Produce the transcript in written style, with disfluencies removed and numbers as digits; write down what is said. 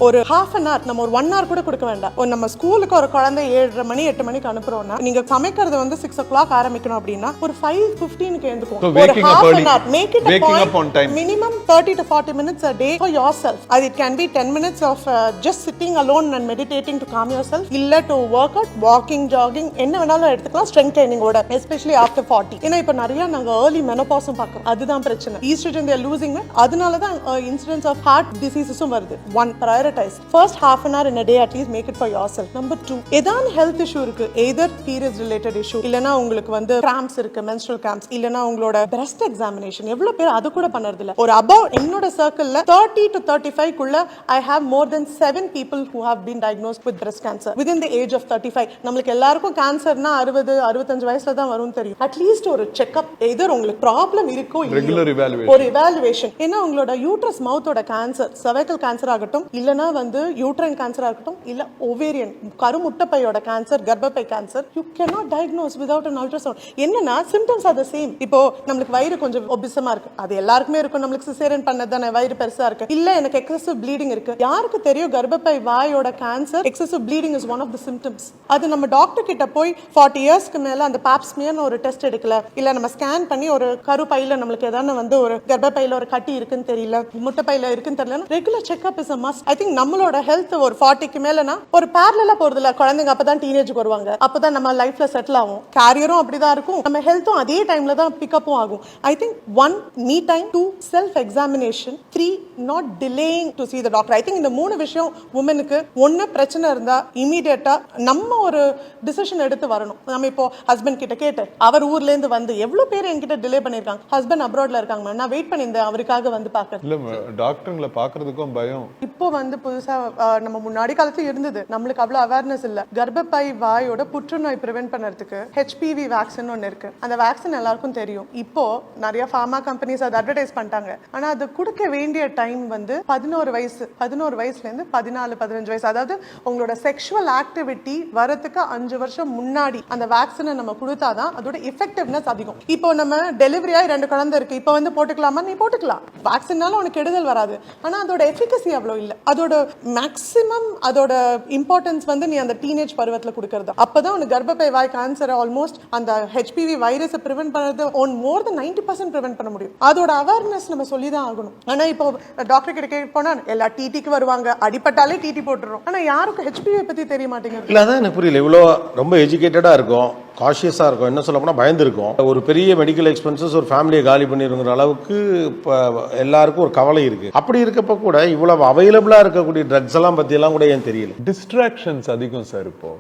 ஒரு half an hour நம்ம ஒரு 1 hour கூட கொடுக்க வேண்டாம். நம்ம ஸ்கூலுக்கு ஒரு குழந்தை 7:30 மணி 8 மணிக்கு அனுப்புறோம்னா நீங்க சமைக்கிறது வந்து 6 o'clock ஆரம்பிக்கணும் அப்படின்னா ஒரு 5:15க்கு எழுந்துக்கும். ஒரு half an hour make it a point minimum 30 to 40 minutes a day for yourself. It can be 10 minutes of just sitting alone and meditating to calm yourself, இல்ல to work out, walking, jogging, என்ன வேணாலும் எடுத்துக்கலாம் strength training ஓட, especially after 40. ஏன்னா இப்ப நிறைய நாங்க early menopause பார்க்கறோம். அதுதான் பிரச்சனை. estrogen they are losing it. அதனால தான் incidence of heart diseases வருது. One prioritize first half an hour in a day, at least make it for yourself. Number 2, ஏதான் health issue இருக்கு, either periods related issue, இல்லனா உங்களுக்கு வந்து cramps இருக்கு, menstrual cramps, இல்லனா உங்களோட breast examination, எவ்வளவு பேர் அது கூட பண்றது இல்ல. ஒரு above என்னோட சர்க்கிள்ல 30 to 35 குள்ள I have more than 7 people who have been diagnosed with breast cancer within the age of 35. நமக்கு எல்லாருக்கும் கேன்சர்னா 60 65 வயசுல தான் வரும்னு தெரியும். அட்லீஸ்ட் ஒரு செக்அப், either உங்களுக்கு ப்ராப்ளம் இருக்கோ ரெகுலர் ஒரு evaluation. ஏன்னா உங்களோட யூட்ரஸ் மவுத்தோட கேன்சர், cervical கேன்சர் ஆகட்டும், இல்லனா வந்து யூட்ரைன் கேன்சர் ஆகட்டும், இல்ல ஓவேரியன் கருமுட்டைப்பையோட கேன்சர், கர்ப்பப்பை cancer, you cannot diagnose without an ultrasound. என்னன்னா symptoms are the same. இப்போ நமக்கு வயிறு கொஞ்சம் ஒபிசமா இருக்கு, அது எல்லாருக்குமே இருக்கும். நமக்கு சிசேரியன் பண்ணதானே வயிறு பெருசா இருக்கு, இல்ல எனக்கு எக்ஸசிவ் ப்ளீடிங் இருக்கு. யாருக்கு தெரியும் கர்ப்பப்பை வாயோட cancer excessive bleeding is one of the symptoms. அது நம்ம டாக்டர் கிட்ட போய் 40 இயர்ஸ்க்கு மேல அந்த பாப்ஸ்மியர்னு ஒரு டெஸ்ட் எடுக்கல, இல்ல நம்ம ஸ்கேன் பண்ணி ஒரு கருப்பையில நம்மளுக்கு ஏதாவது வந்து ஒரு கர்ப்பப்பையில ஒரு கட்டி இருக்குன்னு தெரியல, முட்டைப்பையில இருக்குன்னு தெரியல, regular checkup is a must. I think நம்மளோட ஹெல்த் ஒரு 40க்கு மேலனா ஒரு பேரலலா போறது இல்ல. குழந்தைங்க அப்பதான் டீனேஜ்க்கு வருவாங்க, அப்பதான் நம்ம லைஃப்ல செட்டில் ஆகும். கேரியரும் அப்படிதான் இருக்கும், நம்ம ஹெல்த்தும் அதே டைம்ல தான் பிக்கப்பும் ஆகும். I think 1, me time, 2, self examination, 3, not delaying to see the doctor. I think இந்த 3 விஷயம் உமனுக்கு ஒண்ணு பிரச்சனை இருந்தா இமிடியேட்டா நம்ம ஒரு டிசிஷன் எடுத்து வரணும். நம்ம இப்போ ஹஸ்பண்ட் கிட்ட கேட்டு அவர் ஊர்ல இருந்து வந்து எவ்வளவு பேர் என்கிட்ட டிலே பண்ணிருக்காங்க, ஹஸ்பண்ட் அப்ராட்ல இருக்காங்க, நான் வெயிட் பண்ணியிருந்தேன் அவருக்காக வந்து பாக்க. இல்ல டாக்டர்ங்களை பாக்குறதுக்கும் பயம். இப்போ வந்து புதுசா நம்ம முன்னாடி காலத்துல இருந்தது, நம்மளுக்கு அவ்வளவு அவேர்னஸ் இல்ல. கர்ப்பப்பை வாயோட புற்றுநோய் பிரிவென்ட் பண்றதுக்கு HPV வேக்சின் ஒன்னு இருக்கு. அந்த வேக்சின் எல்லாருக்கும் தெரியும். இப்போ நிறைய ஃபார்மா கம்பெனிஸ் அதை அட்வர்டைஸ் பண்ணிட்டாங்க. ஆனா அது கொடுக்க வேண்டிய டைம் வந்து 11 வயசுல இருந்து 14-15 வயசு. அதாவது உங்களோட செக்ஷுவல் ஆக்டிவிட்டி வரதுக்கு 5 வருஷம் முன்னாடி அந்த வேக்சினை நம்ம கொடுத்தாதான் அதோட எஃபெக்டிவ்னஸ் அதிகம். இப்போ நம்ம டெலிவரி ஆகி 2 குழந்தை இருக்கு, இப்போ வந்து போட்டுக்கலாமா, நீ போட்டுக்கலாம். வேக்சினால உனக்கு கெடுதல் வராது, ஆனா அதோட எஃபிகசி அவ்வளவு இல்ல. அதோட மேக்ஸிமம் அதோட இம்பார்ட்டன்ஸ் வந்து நீ அந்த டீனேஜ் பருவத்துல கொடுக்கறது. அப்பதான் உனக்கு கர்ப்பப்பை வாய் கேன்சர் ஆல்மோஸ்ட் அந்த HPV வைரஸை பிரிவென்ட் பண்றது on more than 90% பிரிவென்ட் பண்ண முடியும். அதோட அவேர்னஸ் நம்ம சொல்லிதான் ஆகணும். ஆனா இப்போ டாக்டர் கிட்ட கேட்க போனா எல்லா டிடிக்கு வருவாங்க, அடிப்பட்டாலே டிடி போட்டுறோம். ஆனா யாருக்கும் HPV பத்தி தெரிய மாட்டேங்குது. இல்ல அதான் எனக்கு புரியல. இவ்வளோ ரொம்ப எஜுகேட்டடா இருக்கும், காஷியஸா இருக்கும், என்ன சொல்ல போனா பயந்துருக்கும். ஒரு பெரிய மெடிக்கல் எக்ஸ்பென்சஸ் ஒரு ஃபேமிலியை காலி பண்ணிருங்கிற அளவுக்கு இப்போ எல்லாருக்கும் ஒரு கவலை இருக்கு. அப்படி இருக்கப்ப கூட இவ்வளவு அவைலபிளா இருக்கக்கூடிய ட்ரக்ஸ் எல்லாம் பத்தி எல்லாம் கூட ஏன் தெரியல? டிஸ்ட்ராக்ஷன்ஸ் அதிகம் சார் இப்போ.